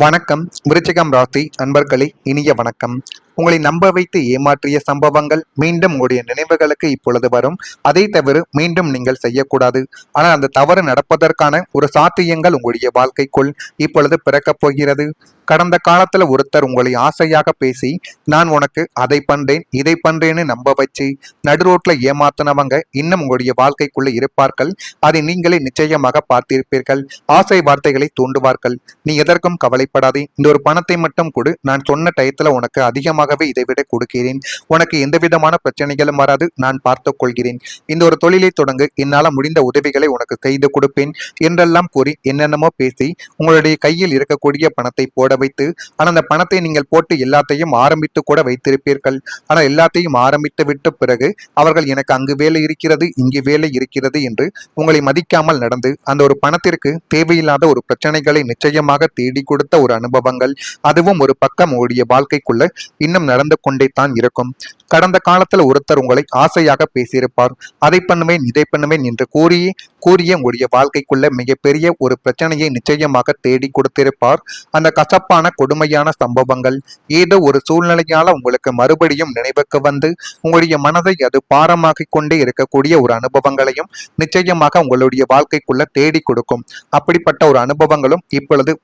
வணக்கம். விருச்சிகம் ராசி அன்பர்களே, இனிய வணக்கம். உங்களை நம்ப வைத்து ஏமாற்றிய சம்பவங்கள் மீண்டும் உங்களுடைய நினைவுகளுக்கு இப்பொழுது வரும். அதை தவிர மீண்டும் நீங்கள் செய்யக்கூடாது. ஆனால் அந்த தவறு நடப்பதற்கான ஒரு சாத்தியங்கள் உங்களுடைய வாழ்க்கைக்குள் இப்பொழுது பிறக்கப் போகிறது. கடந்த காலத்துல ஒருத்தர் உங்களை ஆசையாக பேசி, நான் உனக்கு அதை பண்றேன் இதை பண்றேன்னு நம்ப வச்சு நடுரோட்ல ஏமாத்தினவங்க இன்னும் உங்களுடைய வாழ்க்கைக்குள்ள இருப்பார்கள். அதை நீங்களே நிச்சயமாக பார்த்திருப்பீர்கள். ஆசை வார்த்தைகளை தூண்டுவார்கள். நீ எதற்கும் கவலைப்படாதே, இந்த ஒரு பணத்தை மட்டும் கொடு, நான் சொன்ன டயத்துல உனக்கு அதிகமாகவே இதை விட கொடுக்கிறேன், உனக்கு எந்த விதமான பிரச்சனைகளும் வராது, நான் பார்த்துக் கொள்கிறேன், இந்த ஒரு தொழிலை தொடங்கு, என்னால முடிந்த உதவிகளை உனக்கு செய்து கொடுப்பேன் என்றெல்லாம் கூறி என்னென்னமோ பேசி உங்களுடைய கையில் இருக்கக்கூடிய பணத்தை போட வைத்து, ஆனால் அந்த பணத்தை நீங்கள் போட்டு எல்லாத்தையும் ஆரம்பித்து கூட வைத்திருப்பீர்கள். ஆனால் எல்லாத்தையும் ஆரம்பித்து விட்ட பிறகு அவர்கள் எனக்கு அங்கு வேலை இருக்கிறது இங்கு வேலை இருக்கிறது என்று உங்களை மதிக்காமல் நடந்து அந்த ஒரு பணத்திற்கு தேவையில்லாத ஒரு பிரச்சனைகளை நிச்சயமாக தேடி கொடுத்த ஒரு அனுபவங்கள், அதுவும் ஒரு பக்கம் உங்களுடைய வாழ்க்கைக்குள்ள இன்னும் நடந்து கொண்டே தான் இருக்கும். கடந்த காலத்துல ஒருத்தர் உங்களை ஆசையாக பேசியிருப்பார். அதை பண்ணுவேன் இதை பண்ணுவேன் என்று கூறிய உங்களுடைய வாழ்க்கைக்குள்ள மிகப்பெரிய ஒரு பிரச்சனையை நிச்சயமாக தேடி கொடுத்திருப்பார். அந்த கசப்பான கொடுமையான சம்பவங்கள் ஏதோ ஒரு சூழ்நிலையால உங்களுக்கு மறுபடியும் நினைவுக்கு வந்து உங்களுடைய மனதை அது பாரமாக்கிக் கொண்டே இருக்கக்கூடிய ஒரு அனுபவங்களையும் நிச்சயமாக உங்களுடைய வாழ்க்கைக்குள்ள தேடி கொடுக்கும். அப்படிப்பட்ட ஒரு அனுபவங்களும் இப்பொழுது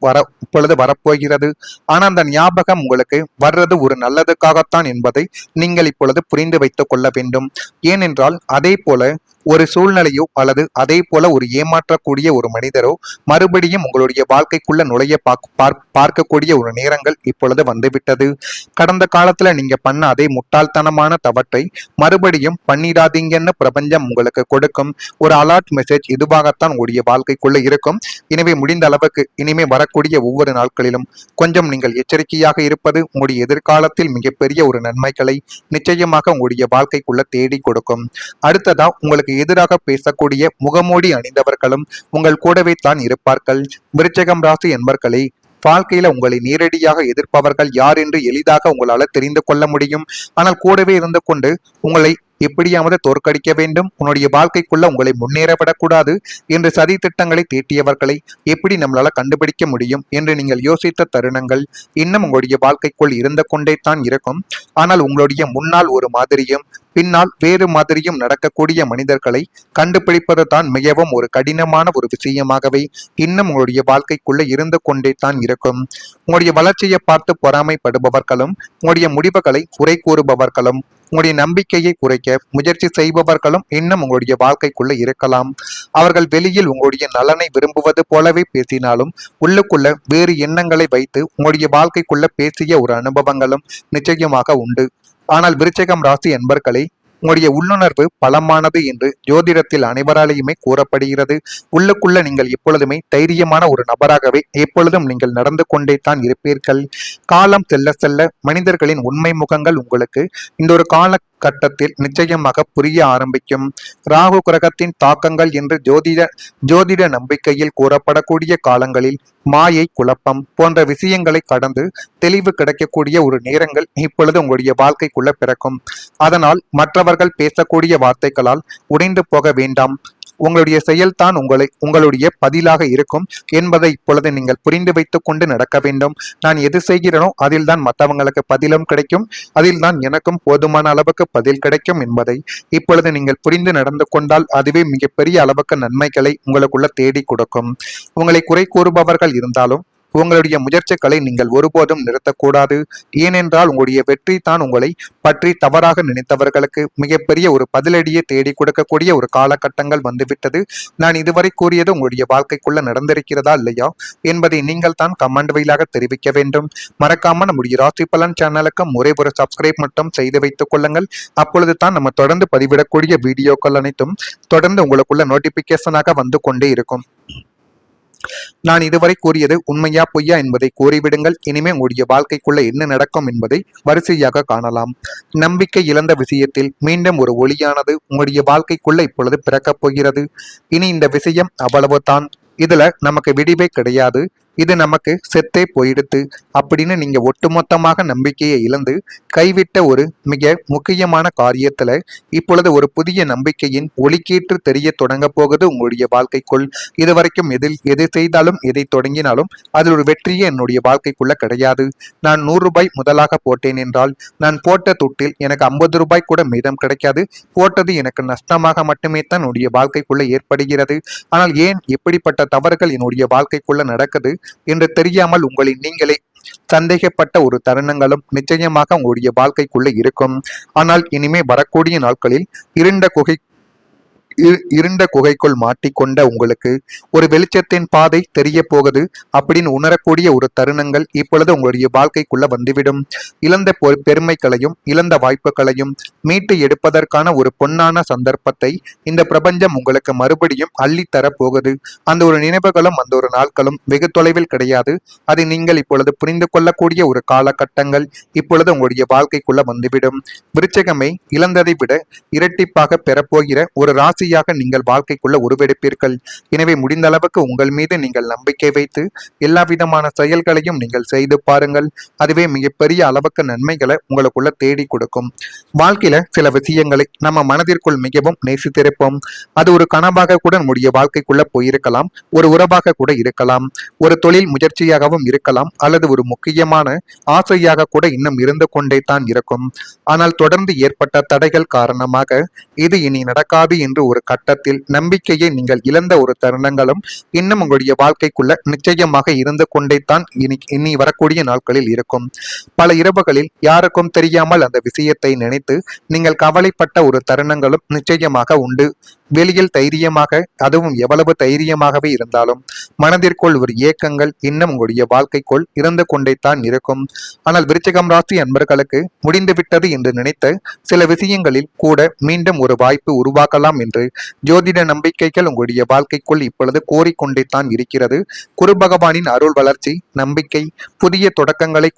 வரப்போகிறது. ஆனா அந்த ஞாபகம் உங்களுக்கு வர்றது ஒரு நல்லதுக்காகத்தான் என்பதை நீங்கள் இப்பொழுது புரிந்து வைத்துக் கொள்ள வேண்டும். ஏனென்றால் அதே போல ஒரு சூழ்நிலையோ அல்லது அதே போல ஒரு ஏமாற்றக்கூடிய ஒரு மனிதரோ மறுபடியும் உங்களுடைய வாழ்க்கைக்குள்ள நுழைய பார்க்கக்கூடிய ஒரு நேரங்கள் இப்பொழுது வந்துவிட்டது. கடந்த காலத்துல நீங்க பண்ண அதே முட்டாள்தனமான தவற்றை மறுபடியும் பண்ணிடாதீங்கன்னு பிரபஞ்சம் உங்களுக்கு கொடுக்கும் ஒரு அலர்ட் மெசேஜ் இதுவாகத்தான் உங்களுடைய வாழ்க்கைக்குள்ள இருக்கும். எனவே முடிந்த அளவுக்கு இனிமே வரக்கூடிய ஒவ்வொரு நாட்களிலும் கொஞ்சம் நீங்கள் எச்சரிக்கையாக இருப்பது உங்களுடைய எதிர்காலத்தில் மிகப்பெரிய ஒரு நன்மைகளை நிச்சயமாக உங்களுடைய வாழ்க்கைக்குள்ள தேடி கொடுக்கும். அடுத்ததா உங்களுக்கு எதிராக பேசக்கூடிய முகமூடி அணிந்தவர்களும் உங்கள் கூடவே தான் இருப்பார்கள். விருச்சிகம் ராசி என்பர்களே, வாழ்க்கையில உங்களை நேரடியாக எதிர்ப்பவர்கள் யார் என்று எளிதாக உங்களால் தெரிந்து கொள்ள முடியும். ஆனால் கூடவே இருந்து கொண்டு உங்களை எப்படியாவது தோற்கடிக்க வேண்டும், உன்னுடைய வாழ்க்கைக்குள்ள உங்களை முன்னேறவிடக்கூடாது என்று சதி திட்டங்களை தீட்டியவர்களை எப்படி நம்மளால கண்டுபிடிக்க முடியும் என்று நீங்கள் யோசித்த தருணங்கள் இன்னும் உங்களுடைய வாழ்க்கைக்குள் இருந்து கொண்டே தான் இருக்கும். ஆனால் உங்களுடைய முன்னால் ஒரு மாதிரியும் பின்னால் வேறு மாதிரியும் நடக்கக்கூடிய மனிதர்களை கண்டுபிடிப்பது தான் மிகவும் ஒரு கடினமான ஒரு விஷயமாகவே இன்னும் உங்களுடைய வாழ்க்கைக்குள்ள இருந்து கொண்டே தான் இருக்கும். உங்களுடைய வளர்ச்சியை பார்த்து பொறாமைப்படுபவர்களும் உங்களுடைய முடிவுகளை குறை கூறுபவர்களும் உங்களுடைய நம்பிக்கையை குறைக்க முயற்சி செய்பவர்களும் இன்னும் உங்களுடைய வாழ்க்கைக்குள்ள இருக்கலாம். அவர்கள் வெளியில் உங்களுடைய நலனை விரும்புவது போலவே பேசினாலும் உள்ளுக்குள்ள வேறு எண்ணங்களை வைத்து உங்களுடைய வாழ்க்கைக்குள்ள பேசிய ஒரு அனுபவங்களும் நிச்சயமாக உண்டு. ஆனால் விருச்சிகம் ராசி என்பர்களே, உங்களுடைய உள்ளுணர்வு பலமானது என்று ஜோதிடத்தில் அனைவராலேயுமே கூறப்படுகிறது. உள்ளுக்குள்ள நீங்கள் எப்பொழுதுமே தைரியமான ஒரு நபராகவே எப்பொழுதும் நீங்கள் நடந்து கொண்டே தான் இருப்பீர்கள். காலம் செல்ல செல்ல மனிதர்களின் உண்மை முகங்கள் உங்களுக்கு இந்த ஒரு காலகட்டத்தில் நிச்சயமாக புரிய ஆரம்பிக்கும். ராகு கிரகத்தின் தாக்கங்கள் என்று ஜோதிட நம்பிக்கையில் கூறப்படக்கூடிய காலங்களில் மாயை, குழப்பம் போன்ற விஷயங்களை கடந்து தெளிவு கிடைக்கக்கூடிய ஒரு நேரங்கள் இப்பொழுது உங்களுடைய வாழ்க்கைக்குள்ள பிறக்கும். அதனால் மற்றவர்கள் பேசக்கூடிய வார்த்தைகளால் உடைந்து போக வேண்டாம். உங்களுடைய செயல்தான் உங்களுடைய பதிலாக இருக்கும் என்பதை இப்பொழுது நீங்கள் புரிந்து வைத்துக் கொண்டு நடக்க வேண்டும். நான் எது செய்கிறேனோ அதில் தான் மற்றவங்களுக்கு பதிலும் கிடைக்கும், அதில் தான் எனக்கும் போதுமான அளவுக்கு பதில் கிடைக்கும் என்பதை இப்பொழுது நீங்கள் புரிந்து நடந்து கொண்டால் அதுவே மிகப்பெரிய அளவுக்கு நன்மைகளை உங்களுக்குள்ள தேடி கொடுக்கும். உங்களை குறை கூறுபவர்கள் இருந்தாலும் உங்களுடைய முயற்சிகளை நீங்கள் ஒருபோதும் நிறுத்தக்கூடாது. ஏனென்றால் உங்களுடைய வெற்றி தான் உங்களை பற்றி தவறாக நினைத்தவர்களுக்கு மிகப்பெரிய ஒரு பதிலடியை தேடி கொடுக்கக்கூடிய ஒரு காலகட்டங்கள் வந்துவிட்டது. நான் இதுவரை கூறியது உங்களுடைய வாழ்க்கைக்குள்ள நடந்திருக்கிறதா இல்லையா என்பதை நீங்கள் தான் கமெண்ட் வழியாக தெரிவிக்க வேண்டும். மறக்காம நம்முடைய ராசி பலன் சேனலுக்கு ஒரே ஒரு சப்ஸ்கிரைப் மட்டும் செய்து வைத்துக் கொள்ளுங்கள். அப்பொழுது தான் நம்ம தொடர்ந்து பதிவிடக்கூடிய வீடியோக்கள் அனைத்தும் தொடர்ந்து உங்களுக்குள்ள நோட்டிபிகேஷனாக வந்து கொண்டே இருக்கும். நான் இதுவரை கூறியது உண்மையா பொய்யா என்பதை கூறிவிடுங்கள். இனிமே உங்களுடைய வாழ்க்கைக்குள்ள என்ன நடக்கும் என்பதை வரிசையாக காணலாம். நம்பிக்கை இழந்த விஷயத்தில் மீண்டும் ஒரு ஒளியானது உங்களுடைய வாழ்க்கைக்குள்ள இப்பொழுது பிறக்கப் போகிறது. இனி இந்த விஷயம் அவ்வளவுதான், இதுல நமக்கு விடிவே கிடையாது. இது நமக்கு செத்தே போயிடுத்து அப்படின்னு நீங்க ஒட்டுமொத்தமாக நம்பிக்கையை இழந்து கைவிட்ட ஒரு மிக முக்கியமான காரியத்துல இப்பொழுது ஒரு புதிய நம்பிக்கையின் ஒளிக்கீற்று தெரிய தொடங்க போகுது உங்களுடைய வாழ்க்கைக்குள். இதுவரைக்கும் எது செய்தாலும் எதை தொடங்கினாலும் அதில் ஒரு வெற்றியே என்னுடைய வாழ்க்கைக்குள்ள கிடையாது. நான் 100 ரூபாய் முதலாக போட்டேன் என்றால் நான் போட்ட துட்டில் எனக்கு 50 ரூபாய் கூட மீதம் கிடைக்காது. போட்டது எனக்கு நஷ்டமாக மட்டுமே தான் என்னுடைய வாழ்க்கைக்குள்ள ஏற்படுகிறது. ஆனால் ஏன் இப்படிப்பட்ட தவறுகள் என்னுடைய வாழ்க்கைக்குள்ள நடக்குது என்று தெரியாமல் உங்களை நீங்களே சந்தேகப்பட்ட ஒரு தருணங்களும் நிச்சயமாக உங்களுடைய வாழ்க்கைக்குள்ள இருக்கும். ஆனால் இனிமே வரக்கூடிய நாட்களில் இருண்ட குகைக்குள் மாட்டிக்கொண்ட உங்களுக்கு ஒரு வெளிச்சத்தின் பாதை தெரிய போகுது அப்படின்னு உணரக்கூடிய ஒரு தருணங்கள் இப்பொழுது உங்களுடைய வாழ்க்கைக்குள்ள வந்துவிடும். இழந்த பெருமைகளையும் இழந்த வாய்ப்புகளையும் மீட்டு எடுப்பதற்கான ஒரு பொன்னான சந்தர்ப்பத்தை இந்த பிரபஞ்சம் உங்களுக்கு மறுபடியும் அள்ளித்தர போகுது. அந்த ஒரு நினைவுகளும் அந்த ஒரு நாட்களும் வெகு தொலைவில் கிடையாது. அதை நீங்கள் இப்பொழுது புரிந்து கொள்ளக்கூடிய ஒரு காலகட்டங்கள் இப்பொழுது உங்களுடைய வாழ்க்கைக்குள்ள வந்துவிடும். விருச்சகமே, இழந்ததை விட இரட்டிப்பாக பெறப்போகிற ஒரு ராசியாக நீங்கள் வாழ்க்கைக்குள்ள உருவெடுப்பீர்கள். எனவே முடிந்த அளவுக்கு உங்கள் மீது நீங்கள் நம்பிக்கை வைத்து எல்லா விதமான செயல்களையும் நீங்கள் செய்து பாருங்கள். அதுவே மிகப்பெரிய அளவுக்கு நன்மைகளை உங்களுக்குள்ள தேடி கொடுக்கும். வாழ்க்கையில சில விஷயங்களை நம்ம மனதிற்குள் மிகவும் நேசித்திருப்போம். அது ஒரு கனவாக கூட நம்முடைய வாழ்க்கைக்குள்ள போயிருக்கலாம், ஒரு உறவாக கூட இருக்கலாம், ஒரு தொழில் முயற்சியாகவும் இருக்கலாம், அல்லது ஒரு முக்கியமான ஆசையாக கூட இன்னும் இருந்து கொண்டே தான் இருக்கும். ஆனால் தொடர்ந்து ஏற்பட்ட தடைகள் காரணமாக இது இனி நடக்காது என்று ஒரு கட்டத்தில் நம்பிக்கையை நீங்கள் இழந்த ஒரு தருணங்களும் இன்னும் உங்களுடைய வாழ்க்கைக்குள்ள நிச்சயமாக இருந்து கொண்டே தான் இனி வரக்கூடிய நாட்களில் இருக்கும். பல இரவுகளில் யாருக்கும் தெரியாமல் அந்த விஷயத்தை நினைத்து நீங்கள் கவலைப்பட்ட ஒரு தருணங்களும் நிச்சயமாக உண்டு. வெளியில் தைரியமாக, அதுவும் எவ்வளவு தைரியமாகவே இருந்தாலும் மனதிற்குள் ஒரு ஏக்கங்கள் இன்னும் உங்களுடைய வாழ்க்கைக்குள் இருந்து கொண்டே தான் இருக்கும். ஆனால் விருச்சிகம் ராசி அன்பர்களுக்கு முடிந்துவிட்டது என்று நினைத்த சில விஷயங்களில் கூட மீண்டும் ஒரு வாய்ப்பு உருவாக்கலாம் என்று ஜோதிட நம்பிக்கைகள் உங்களுடைய வாழ்க்கைக்குள் இப்பொழுது கோரிக்கொண்டே தான் இருக்கிறது. குரு பகவானின் அருள் வளர்ச்சி, நம்பிக்கை புதிய தொடக்கங்களை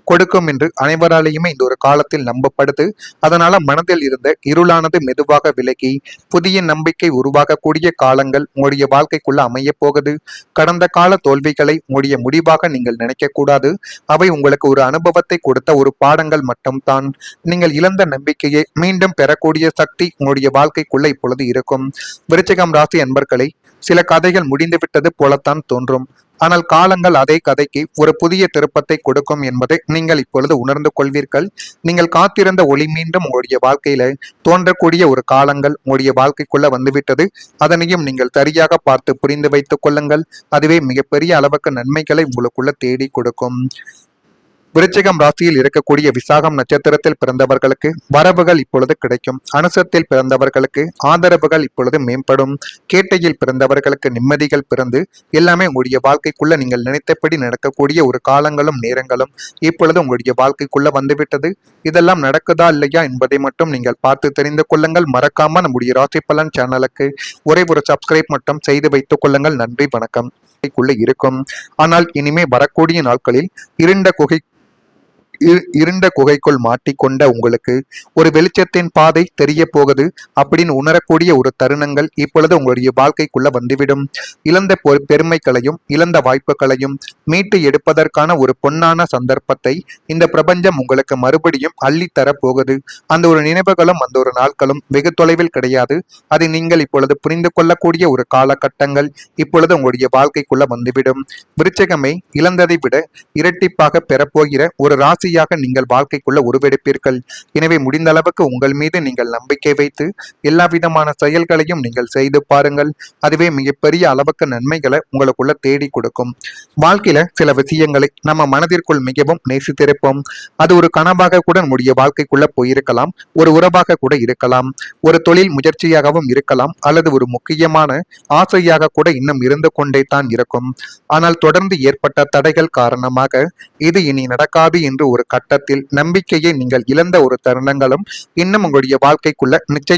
கொடுக்கும் என்று அனைவராலேயுமே இந்த ஒரு காலத்தில் நம்பப்படுது. அதனால மனதில் இருந்த இருளானது மெதுவாக விலகி புதிய நம்பிக்கை உருவாகக்கூடிய காலங்கள் உங்களுடைய வாழ்க்கைக்குள்ள அமைய போகுது. கடந்த கால தோல்விகளை உங்களுடைய முடிவாக நீங்கள் நினைக்க கூடாது. அவை உங்களுக்கு ஒரு அனுபவத்தை கொடுத்த ஒரு பாடங்கள் மட்டும்தான். நீங்கள் இழந்த நம்பிக்கையை மீண்டும் பெறக்கூடிய சக்தி உங்களுடைய வாழ்க்கைக்குள்ள இப்பொழுது இருக்கும். விருச்சிகம் ராசி அன்பர்களை, சில கதைகள் முடிந்துவிட்டது போலத்தான் தோன்றும். ஆனால் காலங்கள் அதே கதைக்கு ஒரு புதிய திருப்பத்தை கொடுக்கும் என்பதை நீங்கள் இப்பொழுது உணர்ந்து கொள்வீர்கள். நீங்கள் காத்திருந்த ஒளி மீண்டும் உங்களுடைய வாழ்க்கையில தோன்றக்கூடிய ஒரு காலங்கள் உங்களுடைய வாழ்க்கைக்குள்ள வந்துவிட்டது. அதனையும் நீங்கள் சரியாக பார்த்து புரிந்து வைத்துக் கொள்ளுங்கள். அதுவே மிகப்பெரிய அளவுக்கு நன்மைகளை உங்களுக்குள்ள தேடி கொடுக்கும். விருச்சிகம் ராசியில் இருக்கக்கூடிய விசாகம் நட்சத்திரத்தில் பிறந்தவர்களுக்கு வரவுகள் இப்பொழுது கிடைக்கும். அனுசத்தில் பிறந்தவர்களுக்கு ஆதரவுகள் இப்பொழுது மேம்படும். கேட்டையில் பிறந்தவர்களுக்கு நிம்மதிகள் பிறந்து எல்லாமே உங்களுடைய வாழ்க்கைக்குள்ள நீங்கள் நினைத்தபடி நடக்கக்கூடிய ஒரு காலங்களும் நேரங்களும் இப்பொழுது உங்களுடைய வாழ்க்கைக்குள்ள வந்துவிட்டது. இதெல்லாம் நடக்குதா இல்லையா என்பதை மட்டும் நீங்கள் பார்த்து தெரிந்து கொள்ளுங்கள். மறக்காம நம்முடைய ராசி பலன் சேனலுக்கு ஒரே ஒரு சப்ஸ்கிரைப் மட்டும் செய்து வைத்துக் கொள்ளுங்கள். நன்றி, வணக்கம். இருக்கும். ஆனால் இனிமே வரக்கூடிய நாட்களில் இருண்ட குகைக்குள் மாட்டிக்கொண்ட உங்களுக்கு ஒரு வெளிச்சத்தின் பாதை தெரிய போகுது அப்படின்னு உணரக்கூடிய ஒரு தருணங்கள் இப்பொழுது உங்களுடைய வாழ்க்கைக்குள்ள வந்துவிடும். இழந்த பெருமைகளையும் இழந்த வாய்ப்புகளையும் மீட்டு எடுப்பதற்கான ஒரு பொன்னான சந்தர்ப்பத்தை இந்த பிரபஞ்சம் உங்களுக்கு மறுபடியும் அள்ளித்தர போகுது. அந்த ஒரு நினைவுகளும் அந்த ஒரு நாட்களும் வெகு தொலைவில் கிடையாது. அதை நீங்கள் இப்பொழுது புரிந்து கொள்ளக்கூடிய ஒரு காலகட்டங்கள் இப்பொழுது உங்களுடைய வாழ்க்கைக்குள்ள வந்துவிடும். விருச்சிகமே, இழந்ததை விட இரட்டிப்பாக பெறப்போகிற ஒரு ராசியாக நீங்கள் வாழ்க்கைக்குள்ள உருவெடுப்பீர்கள். எனவே முடிந்த அளவுக்கு உங்கள் மீது நீங்கள் நம்பிக்கை வைத்து எல்லா விதமான செயல்களையும் நீங்கள் செய்து பாருங்கள். அதுவே மிகப்பெரிய அளவுக்கு நன்மைகளை உங்களுக்குள்ள தேடி கொடுக்கும். வாழ்க்கையில சில விஷயங்களை நம்ம மனதிற்குள் மிகவும் நேசித்திருப்போம். அது ஒரு கனவாக கூட நம்முடைய வாழ்க்கைக்குள்ள போயிருக்கலாம், ஒரு உறவாக கூட இருக்கலாம், ஒரு தொழில் முயற்சியாகவும் இருக்கலாம், அல்லது ஒரு முக்கியமான ஆசையாக கூட இன்னும் இருந்து கொண்டே தான் இருக்கும். ஆனால் தொடர்ந்து ஏற்பட்ட தடைகள் காரணமாக இது இனி நடக்காது என்று ஒரு கட்டத்தில் நம்பிக்கையை நீங்கள் இழந்த ஒரு தருணங்களும் இன்னும் உங்களுடைய வாழ்க்கைக்குள்ள நிச்சயம்